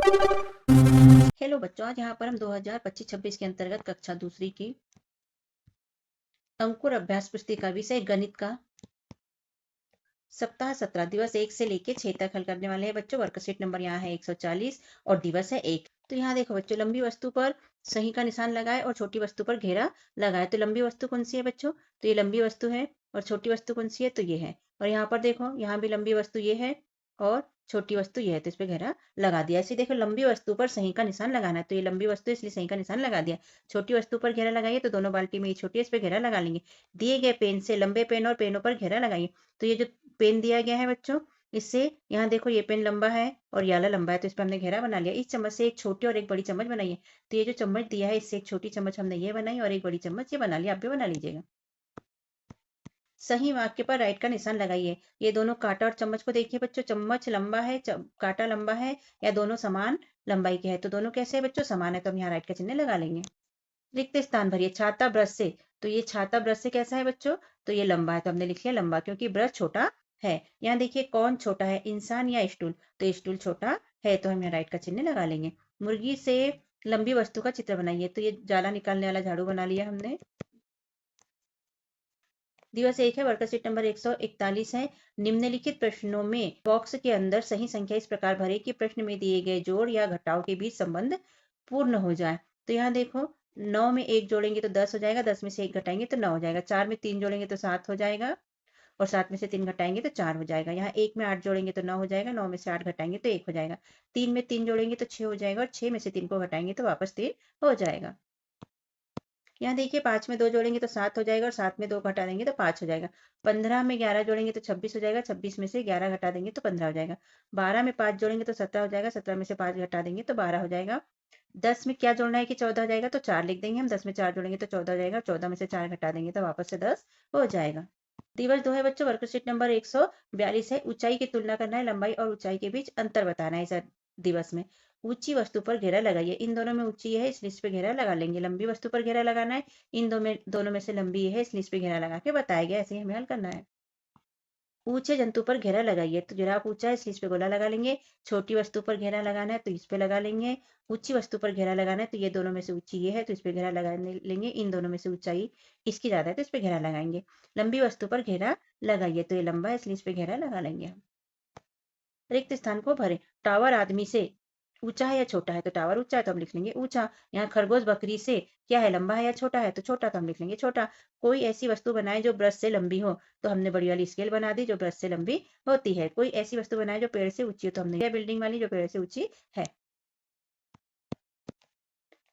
Hello बच्चों, आज यहाँ पर हम 2025-26 के अंतर्गत कक्षा दूसरी की अंकुर अभ्यास पुस्तिका विषय गणित का सप्ताह 17 दिवस 1 से लेके 6 तक हल करने वाले हैं बच्चों। वर्कशीट नंबर यहाँ है 140 और दिवस है 1। तो यहाँ देखो बच्चों, लंबी वस्तु पर सही का निशान लगाए और छोटी वस्तु पर घेरा लगाए। तो लंबी वस्तु कौन सी है बच्चों? तो ये लंबी वस्तु है। और छोटी वस्तु कौन सी है? तो ये है। और यहाँ पर देखो, यहाँ भी लंबी वस्तु ये है और छोटी वस्तु ये है, तो इस पे घेरा लगा दिया। ऐसे देखो, लंबी वस्तु पर सही का निशान लगाना है, तो ये लंबी वस्तु है इसलिए सही का निशान लगा दिया। छोटी वस्तु पर घेरा लगाइए, तो दोनों बाल्टी में ये छोटी है, इस पे घेरा लगा लेंगे। दिए गए पेन से लंबे पेन और पेनों पर घेरा लगाइए। तो ये जो पेन दिया गया है बच्चों, इससे यहाँ देखो ये पेन लंबा है और ये वाला लंबा है, तो इस पर हमने घेरा बना लिया। इस चम्मच से एक छोटी और एक बड़ी चम्मच बनाइए। तो ये जो चम्मच दिया है, इससे एक छोटी चम्मच हमने ये बनाई और एक बड़ी चम्मच ये बना लिया। आप भी बना लीजिएगा। सही वाक्य पर राइट का निशान लगाइए। ये दोनों कांटा और चम्मच को देखिए बच्चों, चम्मच लंबा है, कांटा लंबा है, या दोनों समान लंबाई के हैं? तो दोनों कैसे है बच्चों? समान है, तो हम यहाँ राइट का चिन्ह लगा लेंगे। रिक्त स्थान भरिए। छाता ब्रश से, तो ये छाता ब्रश से कैसा है बच्चों? तो ये लंबा है, तो हमने लिख लिया लंबा, क्योंकि ब्रश छोटा है। यहाँ देखिए, कौन छोटा है, इंसान या स्टूल? तो स्टूल छोटा है, तो हम यहाँ राइट का चिन्ह लगा लेंगे। मुर्गी से लंबी वस्तु का चित्र बनाइए। तो ये जाला निकालने वाला झाड़ू बना लिया हमने। दिवस 1 है, वर्कशीट नंबर 141 है। निम्नलिखित प्रश्नों में बॉक्स के अंदर सही संख्या इस प्रकार भरे कि प्रश्न में दिए गए जोड़ या घटाव के बीच संबंध पूर्ण हो जाए। तो यहाँ देखो, 9 में 1 जोड़ेंगे तो 10 हो जाएगा, 10 में से 1 घटाएंगे तो 9 हो जाएगा, 4 में 3 जोड़ेंगे तो 7 हो जाएगा और 7 में से 3 घटाएंगे तो 4 हो जाएगा। यहाँ 1 में 8 जोड़ेंगे तो 9 हो जाएगा, 9 में से 8 घटाएंगे तो 1 हो जाएगा। 3 में 3 जोड़ेंगे तो 6 हो जाएगा और 6 में से 3 को घटाएंगे तो वापस 3 हो जाएगा। यहाँ देखिए, 5 में 2 जोड़ेंगे तो 7 हो जाएगा और 7 में 2 घटा देंगे तो 5 हो जाएगा। 15 में 11 जोड़ेंगे तो 26 हो जाएगा, 26 में से 11 घटा देंगे तो 15 हो जाएगा। 12 में 5 जोड़ेंगे तो 17 हो जाएगा, 17 में से 5 घटा देंगे तो 12 हो जाएगा। 10 में क्या जोड़ना है कि 14 हो जाएगा, तो 4 लिख देंगे हम। 10 में 4 जोड़ेंगे तो 14 हो जाएगा, 14 में से 4 घटा देंगे तो वापस से 10 हो जाएगा। दिवस 2 है बच्चों, वर्कशीट नंबर 142 है। ऊंचाई की तुलना करना है, लंबाई और ऊंचाई के बीच अंतर बताना है। इस दिवस में ऊंची वस्तु पर घेरा लगाइए। इन दोनों में ऊंची है इसलिए इस पे घेरा लगा लेंगे। लंबी वस्तु पर घेरा लगाना है, इन दोनों में से लंबी है इसलिए इस पे घेरा लगा के बताया गया। ऐसे ही हमें हल करना है। ऊंचे जंतु पर घेरा लगाइए। तो जिराफ ऊंचा है इसलिए इस पे गोला लगा लेंगे। छोटी वस्तु पर घेरा लगाना है तो इस पे लगा लेंगे। ऊंची वस्तु पर घेरा लगाना है, तो ये दोनों में से ऊंची ये है तो इस पे घेरा लगा लेंगे। इन दोनों में से ऊंचाई इसकी ज्यादा है तो इस पे घेरा लगाएंगे। लंबी वस्तु पर घेरा लगाइए। तो ये लंबा है इसलिए इस पे घेरा लगा लेंगे हम। रिक्त स्थान को भरे। टावर आदमी से ऊंचा है या छोटा है? तो टावर ऊंचा है तो हम लिख लेंगे ऊंचा। यहाँ खरगोश बकरी से क्या है, लंबा है या छोटा है? तो छोटा, तो हम लिख लेंगे छोटा। कोई ऐसी वस्तु बनाए जो ब्रश से लंबी हो। तो हमने बड़ी वाली स्केल बना दी जो ब्रश से लंबी होती है। कोई ऐसी वस्तु बनाए जो पेड़ से ऊंची हो। तो हमने बिल्डिंग वाली जो पेड़ से ऊंची है।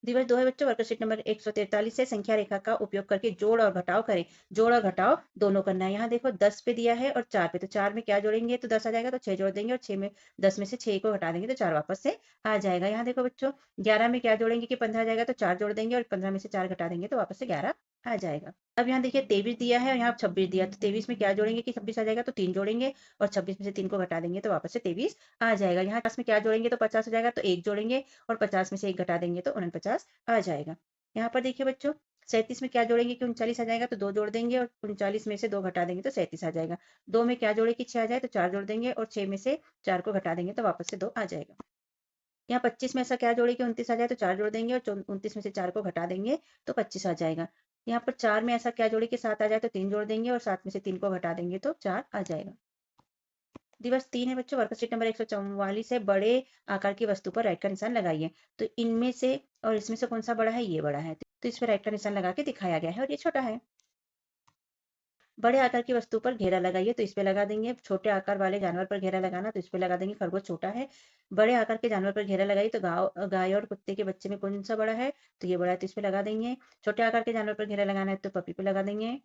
दिवस 2 है बच्चों, वर्कशीट नंबर 143 है। संख्या रेखा का उपयोग करके जोड़ और घटाव करें। जोड़ और घटाव दोनों करना है। यहाँ देखो, 10 पे दिया है और 4 पे, तो 4 में क्या जोड़ेंगे तो 10 आ जाएगा, तो 6 जोड़ देंगे और 6 में 10 में से 6 को घटा देंगे तो 4 वापस से आ जाएगा। यहाँ देखो बच्चों, 11 में क्या जोड़ेंगे कि 15 आ जाएगा, तो 4 जोड़ देंगे और 15 में से 4 घटा देंगे तो वापस से 11 आ जाएगा। अब यहाँ देखिए, 23 दिया है और यहाँ 26 दिया, तो 23 में क्या जोड़ेंगे कि 26 आ जाएगा, तो 3 जोड़ेंगे और 26 में से 3 को घटा देंगे तो वापस से 23 आ जाएगा। यहाँ 50 में क्या जोड़ेंगे तो 50 हो जाएगा, तो 1 जोड़ेंगे और 50 में से 1 घटा देंगे तो 49 आ जाएगा। यहाँ पर देखिए बच्चों, 37 में क्या जोड़ेंगे कि 39 आ जाएगा, तो 2 जोड़ देंगे और 39 में से 2 घटा देंगे तो 37 आ जाएगा। 2 में क्या जोड़े कि 6 आ जाए, तो 4 जोड़ देंगे और 6 में से 4 को घटा देंगे तो वापस से 2 आ जाएगा। यहाँ 25 में ऐसा क्या जोड़े कि 29 आ जाए, तो 4 जोड़ देंगे और 29 में से 4 को घटा देंगे तो 25 आ जाएगा। यहाँ पर 4 में ऐसा क्या जोड़े कि 7 आ जाए, तो 3 जोड़ देंगे और 7 में से 3 को घटा देंगे तो 4 आ जाएगा। दिवस 3 है बच्चों, वर्कशीट नंबर 144 है। बड़े आकार की वस्तु पर राइट का निशान लगाइए। तो इनमें से और इसमें से कौन सा बड़ा है? ये बड़ा है, तो इस पर राइट का निशान लगा के दिखाया गया है और ये छोटा है। बड़े आकार की वस्तु पर घेरा लगाइए। तो इस पे लगा देंगे। छोटे आकार वाले जानवर पर घेरा लगाना, तो इस पे लगा देंगे। खरगोश छोटा है। बड़े आकार के जानवर पर घेरा लगाइए। तो गाय और कुत्ते के बच्चे में कौन सा बड़ा है? तो ये बड़ा है, तो इस पे लगा देंगे। छोटे आकार के जानवर पर घेरा लगाना है तो पपी पे लगा देंगे।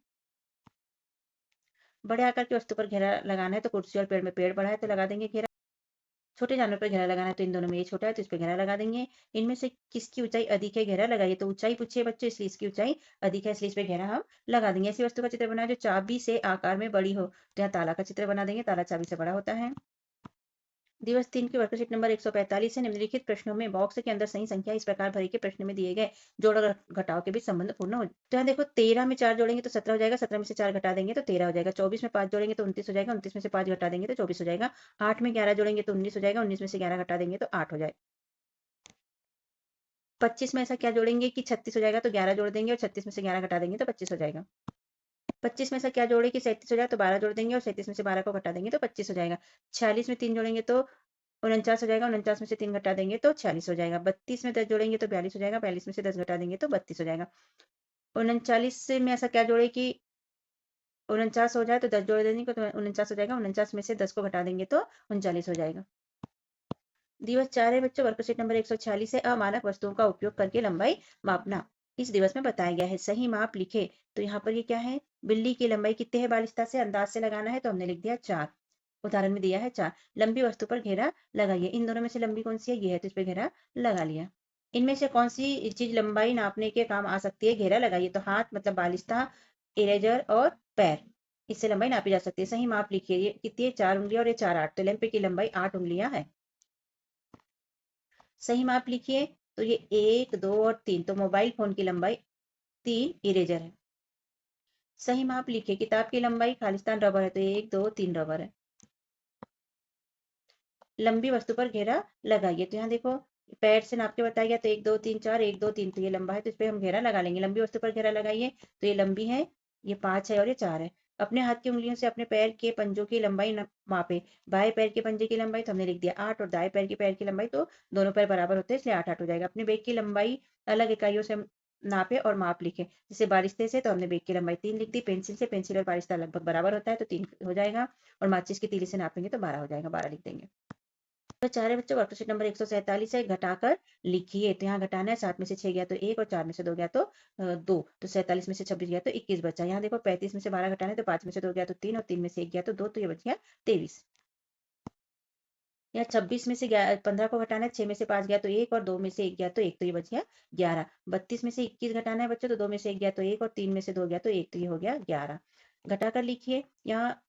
बड़े आकार की वस्तु पर घेरा लगाना है तो कुर्सी और पेड़ में पेड़ बड़ा है तो लगा देंगे घेरा। छोटे जानवर पर घेरा लगाना है तो इन दोनों में ये छोटा है तो इस पे घेरा लगा देंगे। इनमें से किसकी ऊंचाई अधिक है? घेरा लगाइए। तो ऊंचाई पूछिए बच्चों, इसलिए इसकी ऊंचाई अधिक है इसलिए इस पे घेरा हम लगा देंगे। ऐसी वस्तु का चित्र बनाए जो चाबी से आकार में बड़ी हो। तो यहाँ ताला का चित्र बना देंगे। ताला चाबी से बड़ा होता है। दिवस 3 की वर्कशीट नंबर 145 है। निम्नलिखित प्रश्नों में बॉक्स के अंदर सही संख्या इस प्रकार भरी के प्रश्न में दिए गए जोड़ और घटाव के बीच संबंध पूर्ण हो। तो यहाँ देखो, 13 में 4 जोड़ेंगे तो 17 हो जाएगा, 17 में से 4 घटा देंगे तो 13 हो जाएगा। 24 में 5 जोड़ेंगे तो 29 हो जाएगा, 29 में से 5 घटा देंगे तो 24 हो जाएगा। 8 में 11 जोड़ेंगे तो 19 हो जाएगा, 19 में से 11 घटा देंगे तो 8 हो जाएगा। 25 में ऐसा क्या जोड़ेंगे कि 36 हो जाएगा, तो 11 जोड़ देंगे और 36 में से 11 घटा देंगे तो 25 हो जाएगा। 25 में ऐसा क्या जोड़े कि 37 हो जाए, तो 12 जोड़ देंगे और 37 में से 12 को घटा देंगे तो 25 हो जाएगा। 46 में 3 जोड़ेंगे तो 49 हो जाएगा, 49 में से 3 घटा देंगे तो 46 हो जाएगा। 32 में 10 जोड़ेंगे तो 42 हो जाएगा, 42 में से 10 घटा देंगे तो 32 हो जाएगा। 39 में ऐसा क्या जोड़े कि 49 हो जाए तो 10 जोड़ देंगे तो 49 हो जाएगा, 49 में से 10 को घटा देंगे तो 39 हो जाएगा। दिवस 4 है बच्चों, वर्कशीट नंबर 146 है, अमानक वस्तुओं का उपयोग करके लंबाई मापना। इस दिवस में बताया गया है, सही माप लिखे। तो यहाँ पर ये क्या है, बिल्ली की लंबाई कितने है बालिस्ता से अंदाज से लगाना है, तो हमने लिख दिया 4। उदाहरण में दिया है 4। लंबी वस्तु पर घेरा लगाइए, इन दोनों में से लंबी कौन सी है, ये है, तो इस पर घेरा लगा लिया। इनमें से कौन सी चीज लंबाई नापने के काम आ सकती है, घेरा लगाइए, तो हाथ मतलब बालिस्ता, इरेजर और पैर, इससे लंबाई नापी जा सकती है। सही माप लिखिए, ये कितनी है, 4 उंगलियां और ये 4 8, तो लंबे की लंबाई 8 उंगलियां है। सही माप लिखिए, तो ये 1 2 और 3, तो मोबाइल फोन की लंबाई 3 इरेजर है। सही माप लिखिए, किताब की लंबाई खालिस्तान रबर है, तो 1 2 3 रबर है। लंबी वस्तु पर घेरा लगाइए, तो यहाँ देखो पैर से नाप के बताया गया, तो 1 2 3 4, 1 2 3, तो ये लंबा है, तो इस पे हम घेरा लगा लेंगे। लंबी वस्तु पर घेरा लगाइए, तो ये लंबी है, ये 5 है और ये 4 है। अपने हाथ की उंगलियों से अपने पैर के पंजों की लंबाई मापे। बाएं पैर के पंजे की लंबाई तो हमने लिख दिया 8 और दाएं पैर के पैर की लंबाई, तो दोनों पैर बराबर होते हैं इसलिए 8 8 हो जाएगा। अपने बेग की लंबाई अलग इकाइयों से नापे और माप लिखे। जैसे बारिस्ते से तो हमने बेग की लंबाई 3 लिख दी, पेंसिल से, पेंसिल और बारिस्ता लगभग बराबर होता है तो 3 हो जाएगा, और माचिस की तीली से नापेंगे तो 12 हो जाएगा, 12 लिख देंगे। तो चारे बच्चों, वर्कशीट नंबर 147 है, घटाकर लिखिए। तो यहाँ घटाना है, 7 में से 6 गया तो 1 और 4 में से 2 गया तो 2, तो 47 में से 26 गया तो 21 बचा। यहाँ देखो 35 में से 12 घटाना है, तो 5 में से 2 गया तो 3 और 3 में से 1 गया तो 2, तो ये बच गया 23। यहाँ 26 में से 15 को घटाना है, 6 में से 5 गया तो 1 और 2 में से 1 गया तो 1, तो ये बच गया 11। 32 में से 21 घटाना है बच्चों, तो 2 में से 1 गया तो 1 और 3 में से 2 गया तो 1, तो ये हो गया 11। घटाकर लिखिए, यहाँ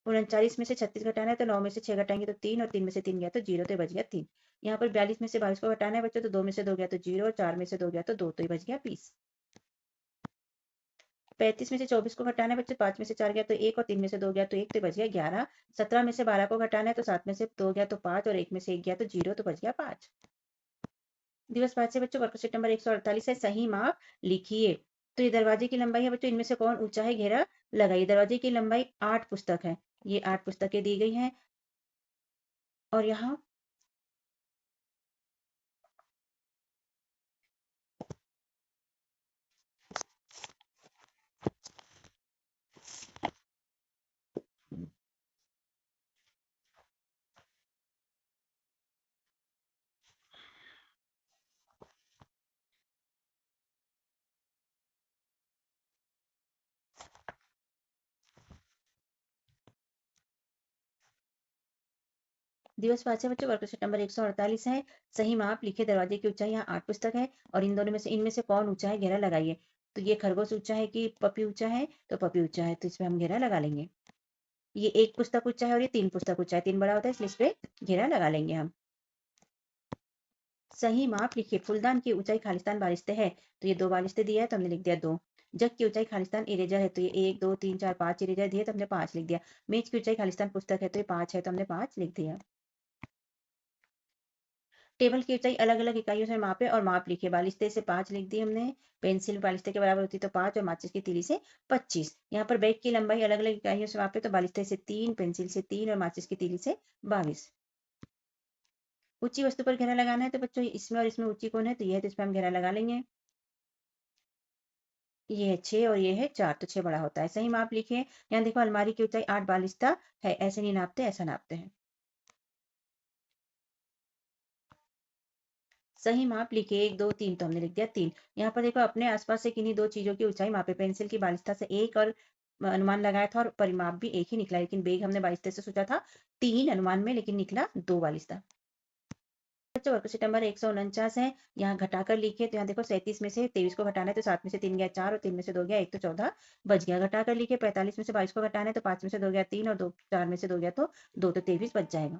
39 में से 36 घटाना है, तो 9 में से 6 घटाएंगे तो 3 और 3 में से 3 गया तो 0, तो ये बच गया 3। यहाँ पर 42 में से 22 को घटाना है बच्चों, तो 2 में से 2 गया तो 0 और 4 में से 2 गया तो 2, तो ये बच गया 20। 35 में से 24 को घटाना है बच्चों, 5 में से 4 गया तो 1 और 3 में से 2 गया तो 1, तो ये बच गया 11। 17 में से 12 को घटाना है, तो 7 में से 2 गया तो 5 और 1 में से 1 गया तो 0, तो बच गया 5। दिवस 5 से बच्चों, वर्कशीट नंबर 148 है, सही माप लिखिए। तो ये दरवाजे की लंबाई है बच्चों, इनमें से कौन ऊंचा है, घेरा लगाइए। दरवाजे की लंबाई 8 पुस्तक है, ये 8 पुस्तकें दी गई हैं, और यहाँ दिवस 5 है बच्चों, वर्कशीट नंबर 148 है, सही माप लिखे। दरवाजे की ऊंचाई यहाँ 8 पुस्तक है, और इन दोनों में से इनमें से कौन ऊंचा है, घेरा लगाइए। तो ये खरगोश ऊंचा है कि पपी ऊंचा है, तो पपी ऊंचा है, तो इसमें हम घेरा लगा लेंगे। ये 1 पुस्तक ऊंचा है और ये 3 पुस्तक ऊंचा है, 3 बड़ा होता है इसलिए इस पे घेरा लगा लेंगे हम। सही माप लिखिए। फूलदान की ऊंचाई खालिस्तान बालिस्ते है, तो ये 2 बालिस्ते दिया है तो हमने लिख दिया 2। जग की ऊंचाई खालिस्तान इरेजर है, तो ये 1 2 3 4 5 इरेजर दिए तो हमने 5 लिख दिया। मेज की ऊंचाई खालिस्तान पुस्तक है, तो ये 5 है तो हमने 5 लिख दिया। टेबल की ऊंचाई अलग अलग इकाइयों से मापे और माप लिखे। बालिस्ते से 5 लिख दी हमने, पेंसिल बालिस्ते के बराबर होती तो 5 और माचिस की तीली से 25। यहाँ पर बैग की लंबाई अलग अलग इकाइयों से मापे, तो बालिस्ते से 3, पेंसिल से 3 और माचिस की तीली से 22। ऊंची वस्तु पर घेरा लगाना है, तो बच्चों इसमें और इसमें ऊंची कौन है, तो ये है, तो इस पर हम घेरा लगा लेंगे। ये है 6 और ये है 4, तो 6 बड़ा होता है। सही माप लिखिए। यहाँ देखो अलमारी की ऊंचाई 8 बालिस्ता है, ऐसे नहीं नापते, ऐसा नापते हैं। सही माप लिखिए, 1 2 3, तो हमने लिख दिया 3। यहाँ पर देखो अपने आसपास से किन्हीं दो चीजों की ऊंचाई मापे। पेंसिल की बालिस्ता से 1 और अनुमान लगाया था, और परिमाप भी 1 ही निकला, लेकिन बेग हमने बालिस्ते से सोचा था 3 अनुमान में, लेकिन निकला 2 बालिस्ता। बच्चों, वर्कशीट नंबर 149 है, यहाँ घटाकर लिखिए। तो यहाँ देखो 37 में से 23 को घटाना है, तो 7 में से 3 गया 4 और 3 में से 2 गया 1, तो 14 बच गया। घटाकर लिखिए। 45 में से 22 को घटाना है, तो 5 में से 2 गया 3 और 2 4 में से 2 गया तो 2, तो 23 बच जाएगा।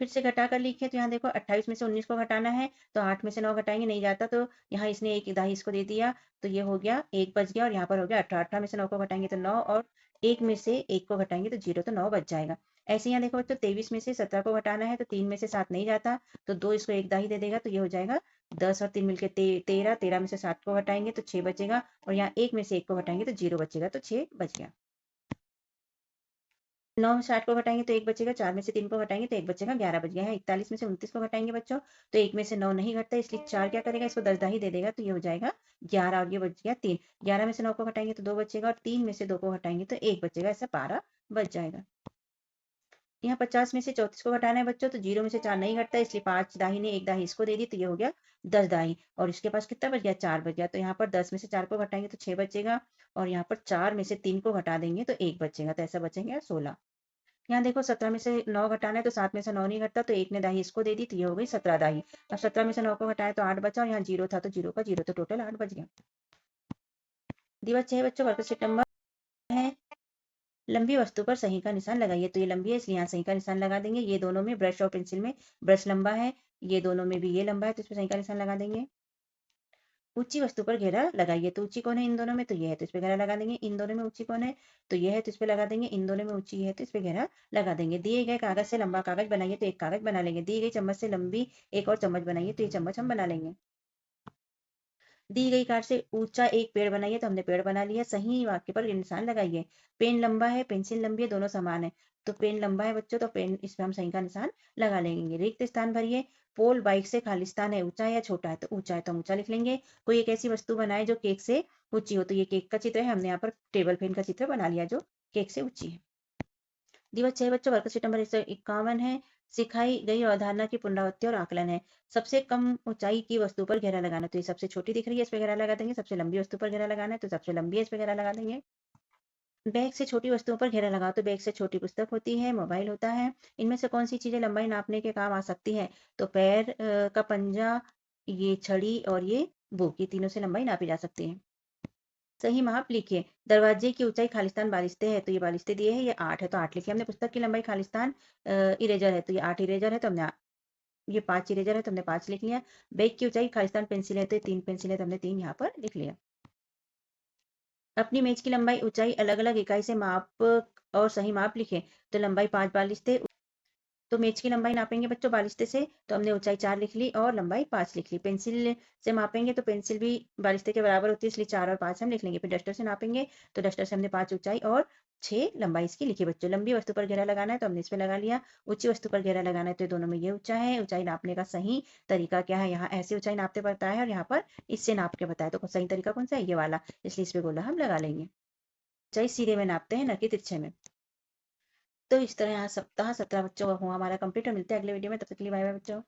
फिर से घटा कर लिखिए। तो यहाँ देखो 28 में से 19 को घटाना है, तो 8 में से 9 घटाएंगे, नहीं जाता, तो यहाँ इसने एक दाही इसको दे दिया, तो ये हो गया 1 बच गया, और यहाँ पर हो गया 18। 18 में से 9 को घटाएंगे तो 9, और 1 में से 1 को घटाएंगे तो 0, तो 9 बच जाएगा। ऐसे यहाँ देखो बच्चों 23 में से 17 को घटाना है तो 3 में से 7 नहीं जाता, तो 2 इसको एक दाही दे देगा, तो ये हो जाएगा 10 और 3 मिलके 13, 13 में से 7 को घटाएंगे तो 6 बचेगा, और यहाँ 1 में से 1 को घटाएंगे तो 0 बचेगा, तो 6 बच गया। 9 में से 8 को घटाएंगे तो 1 बचेगा, 4 में से 3 को घटाएंगे तो 1 बचेगा, 11 बच गया है। 41 में से 29 को घटाएंगे बच्चों तो 1 में से 9 नहीं घटता, इसलिए 4 क्या करेगा, इसको 10 दाही दे देगा, तो ये हो जाएगा 11, और ये बच गया 3। 11 में से 9 को घटाएंगे तो 2 बचेगा, और 3 में से 2 को घटाएंगे तो 1 बचेगा, ऐसा 12 बच जाएगा। यहाँ 50 में से 34 को घटाना है बच्चों, तो 0 में से 4 नहीं घटता, इसलिए 5 दाही ने 1 दाही इसको दे दी, तो ये हो गया 10 दाही, और इसके पास कितना बच गया, 4 बच गया। तो यहाँ पर 10 में से 4 को घटाएंगे तो 6 बचेगा, और यहाँ पर 4 में से 3 को घटा देंगे तो 1 बचेगा, तो ऐसा बचेंगे 16। यहाँ देखो 17 में से 9 घटाना है तो 7 में से 9 नहीं घटता, तो 1 ने दाही इसको दे दी, तो ये हो गई 17 दाही। अब 17 में से 9 को घटाया तो 8 बचा, और यहाँ 0 था तो 0 का 0, तो टोटल 8 बच गया। दिवस 6 बच्चों, वर्कशीट नंबर है लंबी वस्तु पर सही का निशान लगाइए। तो ये लंबी है इसलिए यहाँ सही का निशान लगा देंगे। ये दोनों में ब्रश और पेंसिल में ब्रश लंबा है, ये दोनों में भी ये लंबा है, तो इसमें सही का निशान लगा देंगे। ऊंची वस्तु पर घेरा लगाइए। तो ऊंची कौन है इन दोनों में, तो ये है, तो इस पे घेरा लगा देंगे। इन दोनों में ऊंची कौन है, तो ये है, तो इस पे लगा देंगे। इन दोनों में ऊंची है तो इस पे घेरा लगा देंगे। दिए गए कागज से लंबा कागज बनाइए। तो एक कागज बना लेंगे। दी गई चम्मच से लंबी एक और चम्मच बनाइए। तो ये चम्मच हम बना लेंगे। दी गई कार्ड से ऊंचा एक पेड़ बनाइए। तो हमने पेड़ बना लिया। सही वाक्य पर निशान लगाइए। पेन लंबा है, पेंसिल लंबी है, दोनों समान है, तो पेन लंबा है बच्चों, तो पेन इस पे हम सही का निशान लगा लेंगे। रिक्त स्थान भरिए। पोल बाइक से खाली स्थान है, ऊंचा है या छोटा है, तो ऊंचा है तो हम ऊंचा लिख लेंगे। कोई एक ऐसी वस्तु बनाए जो केक से ऊंची हो। तो ये केक का चित्र है, हमने यहाँ पर टेबल फैन का चित्र बना लिया जो केक से ऊंची है। दिवस 6 बच्चों, वर्कशीट नंबर 151 है। सिखाई गई अवधारणा की पुनरावृत्ति और आकलन है। सबसे कम ऊंचाई की वस्तु पर घेरा लगाना। तो ये सबसे छोटी दिख रही है, इस पे घेरा लगा देंगे। सबसे लंबी वस्तु पर घेरा लगाना है, तो सबसे लंबी है, इस पे घेरा लगा देंगे। बैग से छोटी वस्तुओं पर घेरा लगाओ। तो बैग से छोटी पुस्तक होती है, मोबाइल होता है। इनमें से कौन सी चीजें लंबाई नापने के काम आ सकती है, तो पैर का पंजा, ये छड़ी और ये बुक, ये तीनों से लंबाई नापी जा सकती है। सही माप लिखिए। दरवाजे की ऊंचाई खालिस्तान बालिस्ते है, तो ये बालिस्ते दिए है, ये 8 है तो 8 लिखिए हमने। पुस्तक की लंबाई खालिस्तान इरेजर है, तो ये 8 इरेजर है, तो हमने ये 5 इरेजर है तो हमने 5 लिख लिया। बैग की ऊंचाई खालिस्तान पेंसिल है, तो ये 3 पेंसिल है, तो हमने 3 यहाँ पर लिख लिया। अपनी मेज की लंबाई ऊंचाई अलग अलग इकाई से माप और सही माप लिखे। तो लंबाई 5 बालिस्ते, तो मेज की लंबाई नापेंगे बच्चों बालिस्ते से, तो हमने ऊंचाई 4 लिख ली और लंबाई 5 लिख ली। पेंसिल से मापेंगे तो पेंसिल भी बालिस्ते के बराबर होती है, इसलिए 4 और 5 हम लिख लेंगे। फिर डस्टर से नापेंगे तो डस्टर से हमने 5 ऊंचाई और 6 लंबाई इसकी लिखी बच्चों। लंबी वस्तु पर घेरा लगाना है तो हमने इस पे लगा लिया। ऊंची वस्तु पर घेरा लगाना है तो दोनों में ये ऊंचा है। ऊंचाई नापने का सही तरीका क्या है, यहाँ ऐसी ऊंचाई नापते बताया है और यहाँ पर इससे नाप के बताया, तो सही तरीका कौन सा है, ये वाला, इसलिए इस पे गोला हम लगा लेंगे। ऊंचाई सीधे में नापते हैं, न कि तिरछे में। तो इस तरह यहाँ सप्ताह 17 बच्चों का हुआ हमारा कंप्लीट। मिलते हैं अगले वीडियो में, तब तक के लिए बाय बाय बच्चों।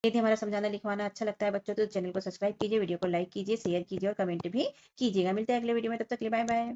यदि हमारा समझाना लिखवाना अच्छा लगता है बच्चों तो चैनल को सब्सक्राइब कीजिए, वीडियो को लाइक कीजिए, शेयर कीजिए और कमेंट भी कीजिएगा। मिलते हैं अगले वीडियो में, तब तक के लिए बाय बाय।